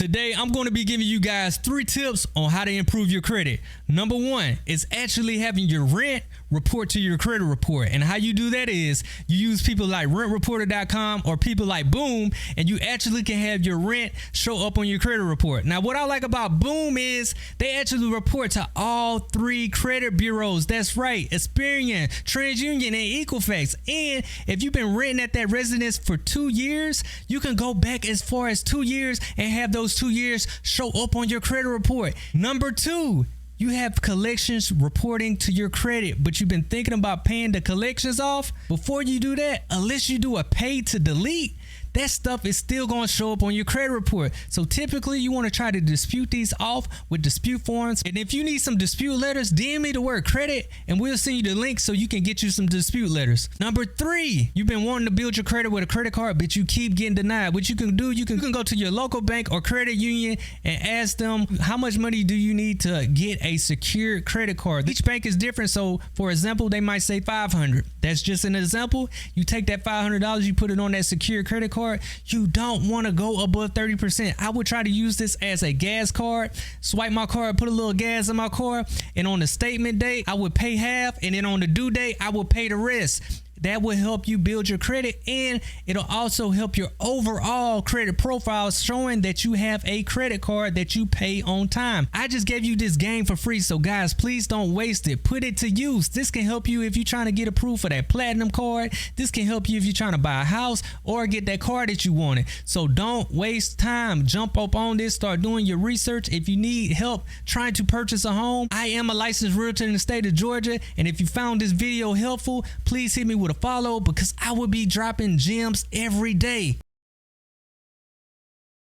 Today, I'm going to be giving you guys 3 tips on how to improve your credit. Number 1 is actually having your rent report to your credit report. And how you do that is you use people like rentreporter.com or people like Boom, and you actually can have your rent show up on your credit report. Now, what I like about Boom is they actually report to all 3 credit bureaus. That's right, Experian, TransUnion, and Equifax. And if you've been renting at that residence for 2 years, you can go back as far as 2 years and have those 2 years show up on your credit report. Number 2, you have collections reporting to your credit, but you've been thinking about paying the collections off. Before you do that, unless you do a pay to delete, that stuff is still going to show up on your credit report. So typically you want to try to dispute these off with dispute forms. And if you need some dispute letters, DM me the word credit and we'll send you the link so you can get you some dispute letters. Number 3, you've been wanting to build your credit with a credit card, but you keep getting denied. What you can do, you can go to your local bank or credit union and ask them, how much money do you need to get a secured credit card? Each bank is different. So for example, they might say $500. That's just an example. You take that $500, you put it on that secured credit card. You don't want to go above 30%. I would try to use this as a gas card. Swipe my card, put a little gas in my car, and on the statement date, I would pay half, and then on the due date, I would pay the rest. That will help you build your credit, and it'll also help your overall credit profile, showing that you have a credit card that you pay on time. I just gave you this game for free, so guys, please don't waste it. Put it to use. This can help you if you're trying to get approved for that platinum card. This can help you if you're trying to buy a house or get that car that you wanted. So don't waste time. Jump up on this. Start doing your research. If you need help trying to purchase a home, I am a licensed realtor in the state of Georgia, and if you found this video helpful, please hit me with a follow, because I will be dropping gems every day.